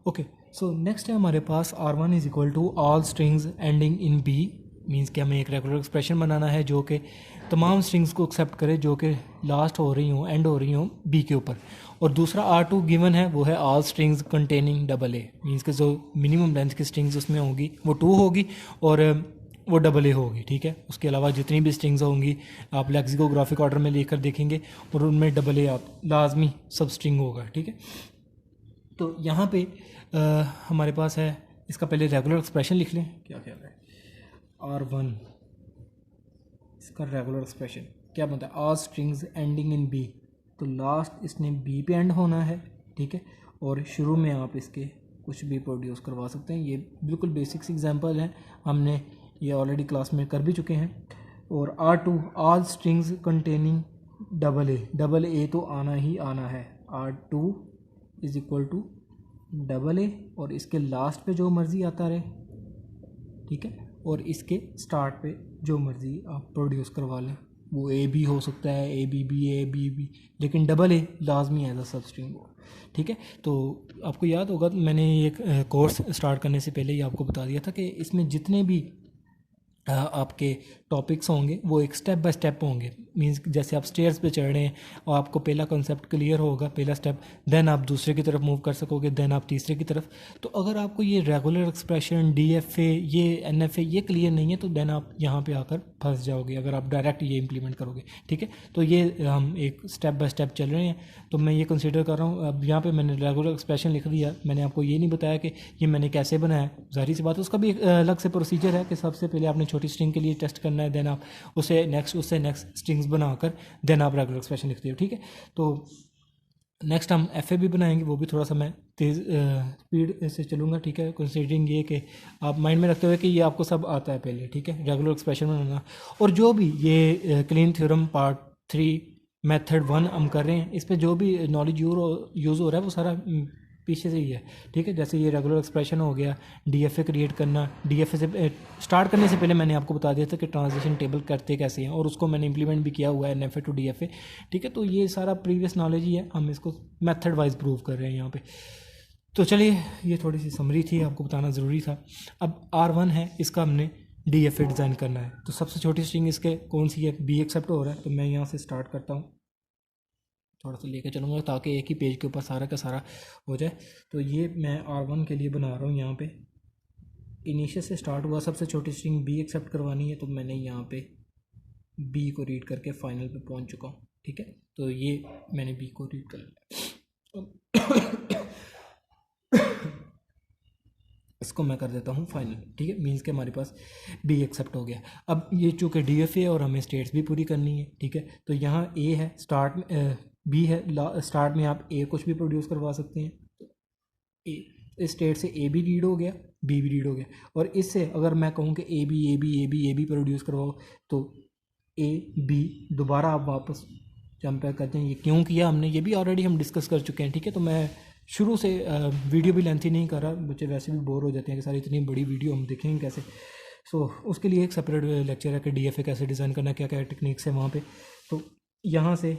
Okay, सो next है हमारे पास R1 is equal to all strings ending in B. Means कि हमें एक रेगुलर एक्सप्रेशन बनाना है जो कि तमाम स्ट्रिंग्स को एक्सेप्ट करे जो कि लास्ट हो रही हों, एंड हो रही हों बी के ऊपर। और दूसरा R2 गिवन है, वो है ऑल स्ट्रिंग्स कंटेनिंग डबल ए। मीन्स कि जो मिनिमम लेंथ की स्ट्रिंग्स उसमें होंगी वो 2 होगी और वो डबल ए होगी, ठीक है। उसके अलावा जितनी भी स्ट्रिंग्स होंगी आप लेक्सिकोग्राफिक ऑर्डर में लेकर देखेंगे और उनमें डबल ए आप लाजमी सब स्ट्रिंग होगा, ठीक है। तो यहाँ पे हमारे पास है, इसका पहले रेगुलर एक्सप्रेशन लिख लें। क्या ख्याल है? R1 इसका रेगुलर एक्सप्रेशन क्या बनता है? All strings ending in B, तो लास्ट इसने बी पे एंड होना है, ठीक है। और शुरू में आप इसके कुछ भी प्रोड्यूस करवा सकते हैं। ये बिल्कुल बेसिक्स एग्जांपल हैं, हमने ये ऑलरेडी क्लास में कर भी चुके हैं। और R2 all strings containing double A तो आना ही आना है। R2 is equal to double A और इसके लास्ट पे जो मर्ज़ी आता रहे, ठीक है। और इसके स्टार्ट पे जो मर्ज़ी आप प्रोड्यूस करवा लें, वो ए बी हो सकता है, ए बी बी, लेकिन डबल ए लाजमी एज अ सब स्ट्रिंग हो, ठीक है। तो आपको याद होगा मैंने एक कोर्स स्टार्ट करने से पहले ही आपको बता दिया था कि इसमें जितने भी आपके टॉपिक्स होंगे वो एक स्टेप बाय स्टेप होंगे। मींस जैसे आप स्टेयर्स पे चढ़ रहे हैं और आपको पहला कॉन्सेप्ट क्लियर होगा, पहला स्टेप, देन आप दूसरे की तरफ मूव कर सकोगे, देन आप तीसरे की तरफ। तो अगर आपको ये रेगुलर एक्सप्रेशन, DFA, ये NFA ये क्लियर नहीं है तो देन आप यहाँ पे आकर फंस जाओगे अगर आप डायरेक्ट ये इंप्लीमेंट करोगे, ठीक है। तो ये हम एक स्टेप बाय स्टेप चल रहे हैं, तो मैं ये कंसिडर कर रहा हूँ। अब यहाँ पे मैंने रेगुलर एक्सप्रेशन लिख दिया, मैंने आपको ये नहीं बताया कि ये मैंने कैसे बनाया। जाहिर सी बात है उसका भी एक अलग से प्रोसीजर है कि सबसे पहले आपने छोटी स्ट्रिंग के लिए टेस्ट करना है, देन आप उससे नेक्स्ट स्ट्रिंग्स बनाकर देन आप रेगुलर एक्सप्रेशन लिखते हो, ठीक है। तो नेक्स्ट हम FA भी बनाएंगे, वो भी थोड़ा सा मैं तेज़ स्पीड से चलूँगा, ठीक है। कंसीडरिंग ये कि आप माइंड में रखते हुए कि ये आपको सब आता है पहले, ठीक है, रेगुलर एक्सप्रेशन बनाना। और जो भी ये क्लीन थ्योरम पार्ट 3 मेथड 1 हम कर रहे हैं, इस पर जो भी नॉलेज यूज़ हो रहा है वो सारा पीछे से ही है, ठीक है। जैसे ये रेगुलर एक्सप्रेशन हो गया, DFA क्रिएट करना, DFA से स्टार्ट करने से पहले मैंने आपको बता दिया था कि ट्रांजिशन टेबल करते कैसे हैं, और उसको मैंने इंप्लीमेंट भी किया हुआ है NFA टू DFA, ठीक है। तो ये सारा प्रीवियस नॉलेज ही है, हम इसको मेथड वाइज प्रूव कर रहे हैं यहाँ पे। तो चलिए, ये थोड़ी सी समरी थी, आपको बताना ज़रूरी था। अब R1 है, इसका हमने DFA डिज़ाइन करना है। तो सबसे छोटी स्ट्रिंग इसके कौन सी है? B एक्सेप्ट हो रहा है, तो मैं यहाँ से स्टार्ट करता हूँ, थोड़ा सा लेके चलूँगा ताकि एक ही पेज के ऊपर सारा का सारा हो जाए। तो ये मैं R1 के लिए बना रहा हूँ। यहाँ पे इनिशियल से स्टार्ट हुआ, सबसे छोटी स्ट्रिंग B एक्सेप्ट करवानी है, तो मैंने यहाँ पे B को रीड करके फाइनल पे पहुँच चुका हूँ, ठीक है। तो ये मैंने B को रीड कर लिया, इसको मैं कर देता हूँ फाइनल, ठीक है। मीन्स के हमारे पास B एक्सेप्ट हो गया। अब ये चूँकि DFA और हमें स्टेट्स भी पूरी करनी है, ठीक है। तो यहाँ A है स्टार्ट में, B है स्टार्ट में, आप A कुछ भी प्रोड्यूस करवा सकते हैं। A इस स्टेट से A भी रीड हो गया, B भी रीड हो गया। और इससे अगर मैं कहूँ कि A B प्रोड्यूस करवाओ, तो A B दोबारा आप वापस जंप बैक करते हैं। ये क्यों किया हमने, ये भी ऑलरेडी हम डिस्कस कर चुके हैं, ठीक है। तो मैं शुरू से वीडियो भी लेंथी नहीं कर रहा, बच्चे वैसे भी बोर हो जाते हैं कि सारी इतनी बड़ी वीडियो हम देखेंगे कैसे। सो उसके लिए एक सेपरेट लेक्चर है कि DFA कैसे डिज़ाइन करना, क्या क्या टेक्निक्स है वहाँ पे। तो यहाँ से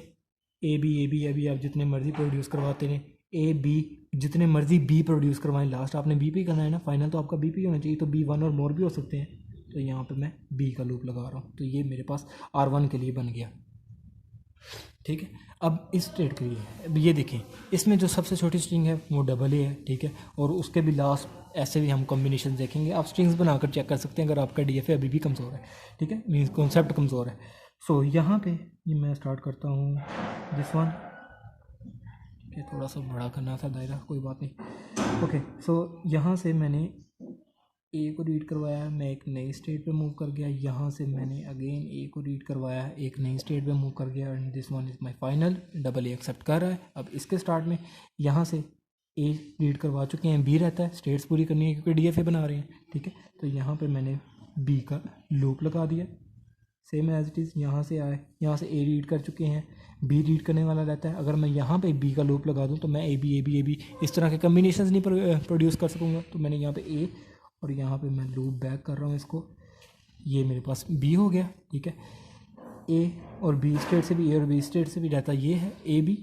A B आप जितने मर्ज़ी प्रोड्यूस करवाते हैं, A B जितने मर्ज़ी B प्रोड्यूस करवाएं, लास्ट आपने B पे करना है ना, फाइनल तो आपका B पे होना चाहिए। तो B1 और मोर भी हो सकते हैं, तो यहाँ पे मैं B का लूप लगा रहा हूँ। तो ये मेरे पास R1 के लिए बन गया, ठीक है। अब इस स्टेट के लिए, अब ये देखें, इसमें जो सबसे छोटी स्ट्रिंग है वो डबल ए है, ठीक है। और उसके भी लास्ट ऐसे भी हम कॉम्बिनेशन देखेंगे, आप स्ट्रिंग्स बनाकर चेक कर सकते हैं अगर आपका DFA अभी भी कमज़ोर है, ठीक है, मीन्स कॉन्सेप्ट कमज़ोर है। सो यहाँ पे ये मैं स्टार्ट करता हूँ दिस वन, ठीक है। थोड़ा सा बड़ा करना था दायरा, कोई बात नहीं, ओके। सो यहाँ से मैंने A को रीड करवाया, मैं एक नई स्टेट पे मूव कर गया। यहाँ से मैंने अगेन A को रीड करवाया, एक नई स्टेट पे मूव कर गया, and this one is my final. Double A accept कर रहा है। अब इसके स्टार्ट में यहाँ से A रीड करवा चुके हैं, B रहता है, स्टेट्स पूरी करनी है क्योंकि DFA बना रहे हैं, ठीक है। तो यहाँ पे मैंने B का लूप लगा दिया, सेम एज इट इज़। यहाँ से आए, यहाँ से A रीड कर चुके हैं, B रीड करने वाला रहता है। अगर मैं यहाँ पे B का लूप लगा दूँ तो मैं A B इस तरह के कम्बिनेशंस नहीं प्रोड्यूस कर सकूँगा। तो मैंने यहाँ पे A और यहाँ पे मैं लूप बैक कर रहा हूँ इसको, ये मेरे पास B हो गया, ठीक है। A और B स्टेट से भी, A और B स्टेट से भी रहता ये है A B।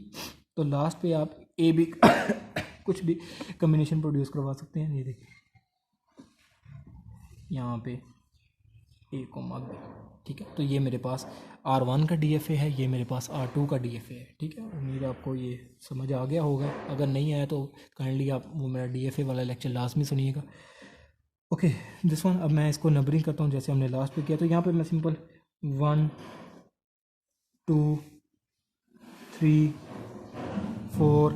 तो लास्ट पे आप A B कुछ भी कम्बिनेशन प्रोड्यूस करवा सकते हैं। ये देखिए यहाँ पे ए कोमा बी, ठीक है। तो ये मेरे पास R1 का DFA है, ये मेरे पास R2 का DFA है, ठीक है। उम्मीद है आपको ये समझ आ गया होगा। अगर नहीं आया तो काइंडली आप वो मेरा DFA वाला लेक्चर लाजमी सुनिएगा। ओके दिस वन, अब मैं इसको नंबरिंग करता हूँ जैसे हमने लास्ट पे किया। तो यहाँ पे मैं सिंपल 1 2 3 4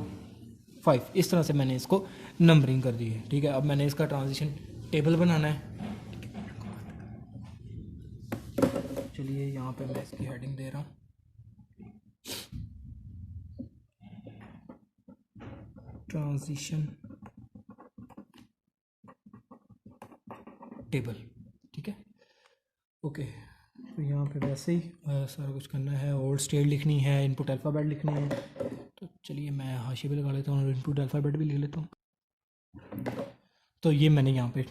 5 इस तरह से मैंने इसको नंबरिंग कर दी है, ठीक है। अब मैंने इसका ट्रांजिशन टेबल बनाना है। चलिए यहाँ पे मैं इसकी हेडिंग दे रहा हूँ, ट्रांजिशन टेबल, ठीक है। ओके तो यहाँ पे वैसे ही सारा कुछ करना है। ओल्ड स्टेट लिखनी है, इनपुट अल्फ़ाबेट लिखनी है। तो चलिए मैं हाशिए पे लगा लेता हूँ और इनपुट अल्फ़ाबेट भी लिख लेता हूँ। तो ये मैंने यहाँ पे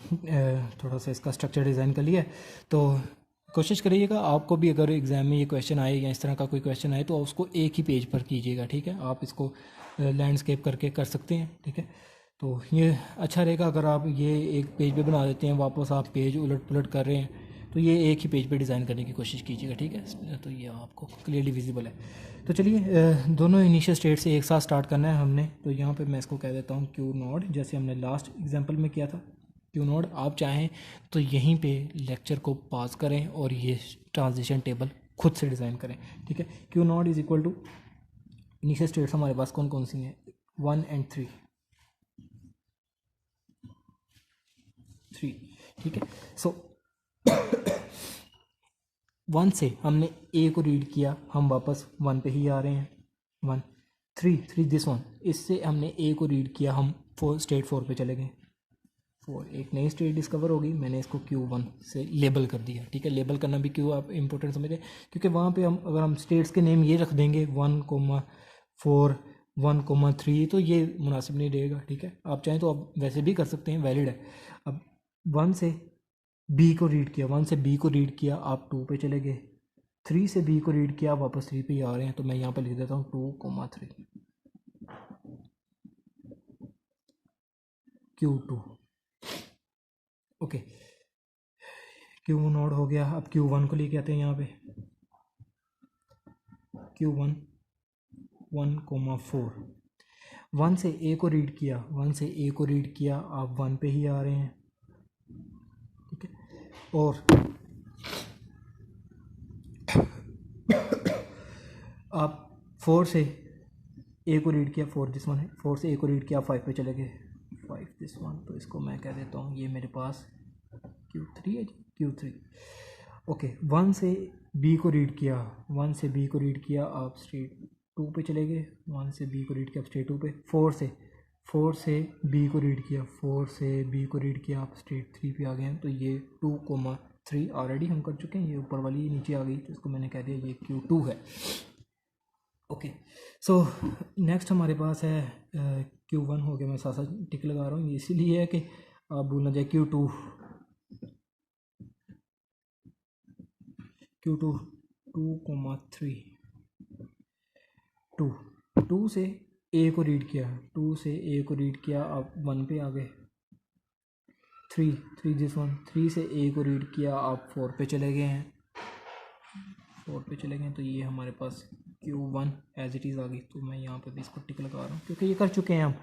थोड़ा सा इसका स्ट्रक्चर डिज़ाइन कर लिया है। तो कोशिश करिएगा आपको भी अगर एग्ज़ाम में ये क्वेश्चन आए या इस तरह का कोई क्वेश्चन आए तो उसको एक ही पेज पर कीजिएगा, ठीक है। आप इसको लैंडस्केप करके कर सकते हैं, ठीक है। तो ये अच्छा रहेगा अगर आप ये एक पेज पे बना देते हैं, वापस आप पेज उलट पुलट कर रहे हैं तो ये एक ही पेज पे डिज़ाइन करने की कोशिश कीजिएगा, ठीक है। तो ये आपको क्लियरली विजिबल है। तो चलिए दोनों इनिशियल स्टेट से एक साथ स्टार्ट करना है हमने। तो यहाँ पे मैं इसको कह देता हूँ क्यू नोड, जैसे हमने लास्ट एग्जांपल में किया था क्यू नोड। आप चाहें तो यहीं पे लेक्चर को पॉज करें और ये ट्रांजिशन टेबल खुद से डिज़ाइन करें, ठीक है। Q node is equal to initial states हमारे पास कौन कौन सी हैं, 1 और 3, ठीक है। सो 1 से हमने ए को रीड किया, हम वापस 1 पे ही आ रहे हैं। 1 3 दिस वन, इससे हमने ए को रीड किया, हम स्टेट 4 पे चले गए। 4 एक नई स्टेट डिस्कवर होगी, मैंने इसको Q1 से लेबल कर दिया, ठीक है। लेबल करना भी क्यों आप इंपॉर्टेंट समझें, क्योंकि वहाँ पे हम अगर हम स्टेट्स के नेम ये रख देंगे 1,4 1,3 तो ये मुनासिब नहीं रहेगा, ठीक है। आप चाहें तो आप वैसे भी कर सकते हैं, वैलिड है। अब 1 से बी को रीड किया, 1 से बी को रीड किया, आप 2 पे चले गए। 3 से बी को रीड किया, वापस 3 पे ही आ रहे हैं। तो मैं यहाँ पे लिख देता हूँ 2,3 Q2, ओके। Q नोड हो गया। अब Q1 को लेके आते हैं यहाँ पे, Q1 1,4 1 से ए को रीड किया, 1 से ए को रीड किया, आप 1 पे ही आ रहे हैं, ठीक है। और आप 4 से ए को रीड किया, 4 दिस वन है, 4 से ए को रीड किया, आप 5 पे चले गए, 5 दिस वन। तो इसको मैं कह देता हूँ ये मेरे पास Q3 है जी, Q3, ओके। 1 से बी को रीड किया, 1 से बी को रीड किया, आप स्टेट 2 पे चले गए। 1 से बी को रीड किया, आप स्टेट 2 पे। 4 से बी को रीड किया, 4 से बी को रीड किया, आप स्टेट 3 पे आ गए हैं। तो ये 2,3 ऑलरेडी हम कर चुके हैं, ये ऊपर वाली नीचे आ गई, तो इसको मैंने कह दिया ये Q2 है, ओके। सो नेक्स्ट हमारे पास है Q1 हो गया। मैं साथ साथ टिक लगा रहा हूँ, ये इसीलिए है कि आप भूल ना जाए। Q2 2,3 2 से ए को रीड किया, 2 से ए को रीड किया, आप 1 पे आ गए। 3 दिस वन, 3 से ए को रीड किया, आप 4 पे चले गए हैं, 4 पे चले गए। तो ये हमारे पास Q1 एज इट इज़ आ गई। तो मैं यहाँ पे भी इसको टिक लगा रहा हूँ क्योंकि ये कर चुके हैं हम।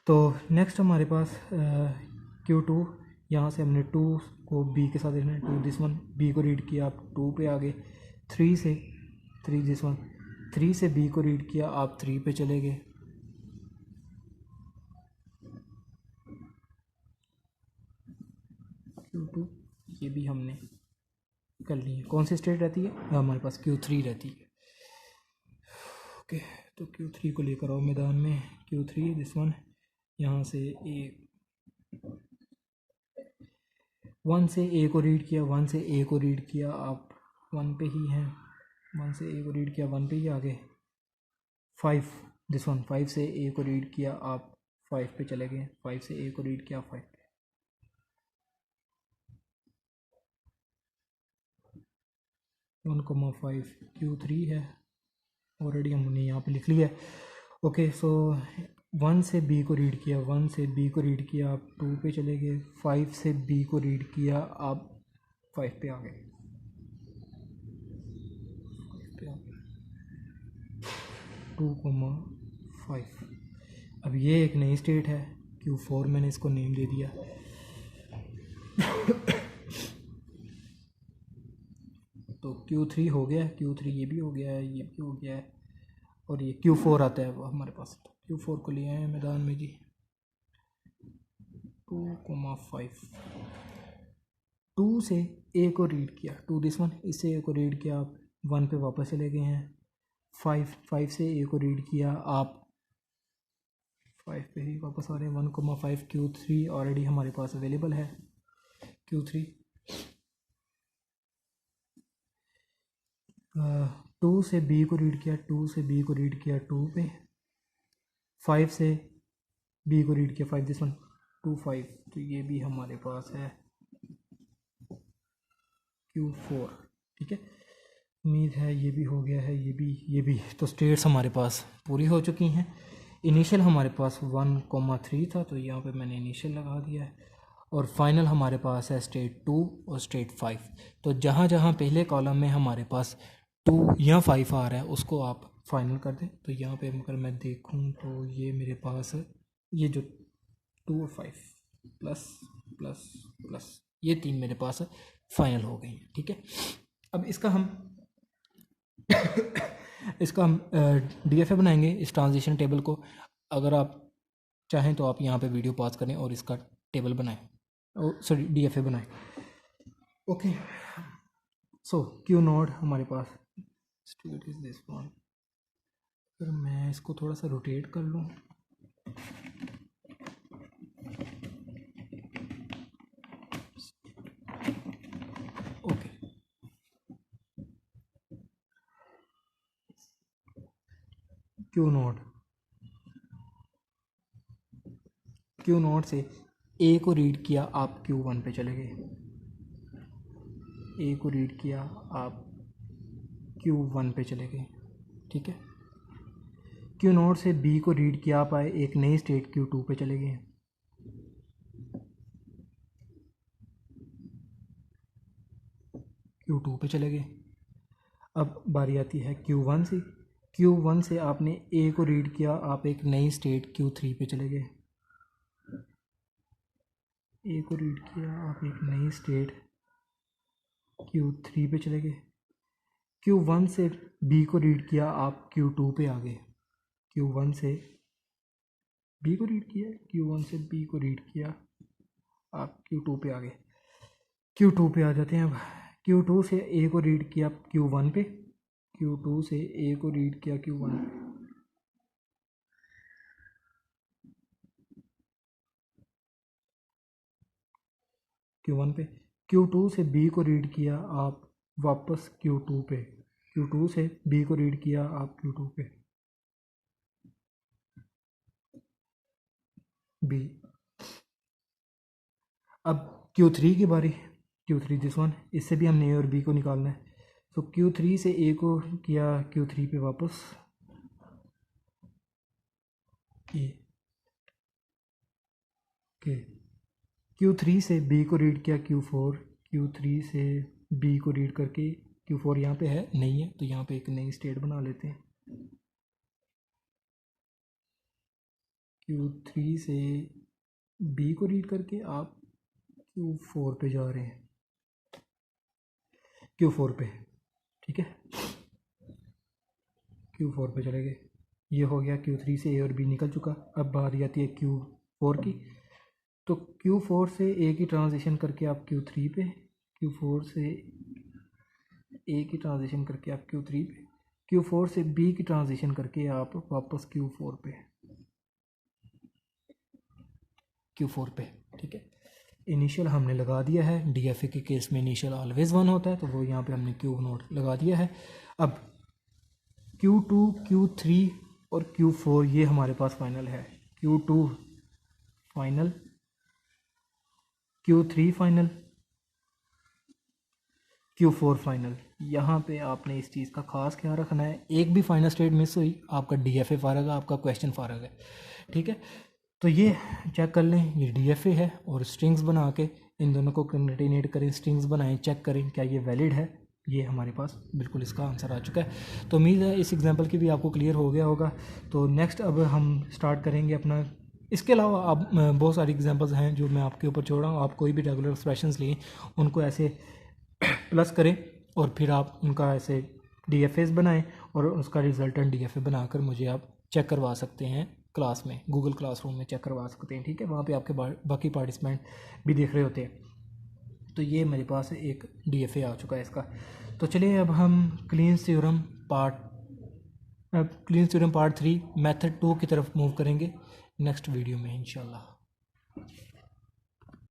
तो नेक्स्ट हमारे पास Q2, यहाँ से हमने 2 को बी के साथ देखना है, 2 दिस वन, बी को रीड किया, आप 2 पे आ गए। 3 दिस वन, 3 से बी को रीड किया, आप 3 पे चले गए। Q2 ये भी हमने कर ली है। कौन सी स्टेट रहती है हमारे पास, Q3 रहती है, ओके। तो Q3 को लेकर आओ मैदान में। Q3 दिस वन, यहाँ से ए 1 से ए को रीड किया, 1 से ए को रीड किया, आप 1 पे ही हैं। 1 से ए को रीड किया, 1 पे ही आ गए। 5 दिस वन, 5 से ए को रीड किया, आप 5 पे चले गए। 5 से ए को रीड किया, 5 पे। 1,5 Q3 है, ऑलरेडी हमने यहाँ पे लिख लिया है, ओके। सो 1 से B को रीड किया, 1 से B को रीड किया, आप 2 पे चले गए। 5 से B को रीड किया, आप 5 पे आ गए, 2,5। अब ये एक नई स्टेट है Q4, मैंने इसको नेम दे दिया। तो Q3 हो गया, Q3 ये भी हो गया है, ये भी हो गया है, और ये Q4 आता है वो हमारे पास। Q4 को ले आए मैदान में जी, 2,5। 2 से A को रीड किया, 2 दिस वन, इससे A को रीड किया, आप 1 पे वापस चले गए हैं। 5 से A को रीड किया, आप 5 पे ही वापस आ रहे हैं। 1,5 Q3 ऑलरेडी हमारे पास अवेलेबल है। Q3 2 से B को रीड किया, 2 से B को रीड किया 2 पे। 5 से B को रीड किया, 5 दिस वन, 2,5। तो ये भी हमारे पास है Q4, ठीक है। उम्मीद है ये भी हो गया है, ये भी। तो स्टेट्स हमारे पास पूरी हो चुकी हैं। इनिशियल हमारे पास 1,3 था, तो यहाँ पे मैंने इनिशियल लगा दिया है। और फाइनल हमारे पास है स्टेट 2 और स्टेट 5। तो जहाँ जहाँ पहले कॉलम में हमारे पास 2 या 5 आ रहा है, उसको आप फाइनल कर दें। तो यहाँ पे अगर मैं देखूँ तो ये मेरे पास ये जो 2 और 5 प्लस प्लस प्लस, ये 3 मेरे पास फाइनल हो गई हैं, ठीक है। अब इसका हम DFA बनाएंगे, इस ट्रांजिशन टेबल को। अगर आप चाहें तो आप यहाँ पे वीडियो पॉज करें और इसका टेबल बनाएं, सॉरी DFA बनाएं। ओके, सो Q नोड हमारे पास स्टेट इज दिस वन। फिर मैं इसको थोड़ा सा रोटेट कर लूँ। ओके, Q नोड से A को रीड किया, आप Q1 पे चले गए। A को रीड किया, आप Q1 पे चले गए, ठीक है। Q नोड से B को रीड किया, आप आए एक नई स्टेट Q2 पे चले गए। Q2 पे चले गए। अब बारी आती है Q1 से। Q1 से आपने A को रीड किया, आप एक नई स्टेट Q3 पे चले गए। A को रीड किया, आप एक नई स्टेट Q3 पे चले गए। Q1 से B को रीड किया, आप Q2 पे आ गए। Q1 से B को रीड किया, Q1 से B को रीड किया, आप Q2 पे आ गए। Q2 पे आ जाते हैं अब। Q2 से A को रीड किया Q1 पे, Q2 से A को रीड किया Q1 पे। Q2 से B को रीड किया, आप वापस Q2 पे। Q2 से B को रीड किया, आप Q2 पे। B। अब Q3 की बारी। Q3 दिस वन, इससे भी हमने A और B को निकालना है। तो Q3 से A को किया Q3 पे वापस, A के। Q3 से B को रीड किया Q4, Q3 से B को रीड करके, Q4 यहाँ पे है नहीं है, तो यहाँ पे एक नई स्टेट बना लेते हैं। Q3 से B को रीड करके आप Q4 पे जा रहे हैं, Q4 पे, ठीक है। Q4 पे चले गए, ये हो गया। Q3 से A और B निकल चुका। अब बारी आती है Q4 की। तो Q4 से A की ट्रांजिशन करके आप Q3 पे, Q4 से A की ट्रांजिशन करके आप Q3 पे, Q4 से B की ट्रांजिशन करके आप वापस Q4 पे, Q4 पे, ठीक है। इनिशियल हमने लगा दिया है। DFA के केस में इनिशियल ऑलवेज 1 होता है, तो वो यहाँ पे हमने Q नोट लगा दिया है। अब Q2, Q3 और Q4 ये हमारे पास फाइनल है। Q2 final, Q3 final, Q4 final. यहाँ पे आपने इस चीज़ का ख़ास ख्याल रखना है, एक भी फाइनल स्टेट मिस हुई आपका DFA फारग है, आपका क्वेश्चन फारग है। ठीक है, तो ये चेक कर लें, ये DFA है और स्ट्रिंग्स बना के इन दोनों को कंटिनेट करें, स्ट्रिंग्स बनाएं, चेक करें क्या ये वैलिड है। ये हमारे पास बिल्कुल इसका आंसर आ चुका है। तो उम्मीद है इस एग्जांपल की भी आपको क्लियर हो गया होगा। तो नेक्स्ट अब हम स्टार्ट करेंगे अपना, इसके अलावा आप बहुत सारी एग्जांपल्स हैं जो मैं आपके ऊपर छोड़ रहा हूँ। आप कोई भी रेगुलर एक्सप्रेशंस लें, उनको ऐसे प्लस करें और फिर आप उनका ऐसे DFAs बनाएं और उसका रिजल्टेंट DFA बनाकर मुझे आप चेक करवा सकते हैं क्लास में, गूगल क्लासरूम में चेक करवा सकते हैं। ठीक है, वहाँ पे आपके बाकी पार्टिसिपेंट भी देख रहे होते हैं। तो ये मेरे पास एक DFA आ चुका है इसका। तो चलिए अब हम क्लीन्स थ्योरम पार्ट 3 मेथड 2 की तरफ मूव करेंगे नेक्स्ट वीडियो में इंशाल्लाह।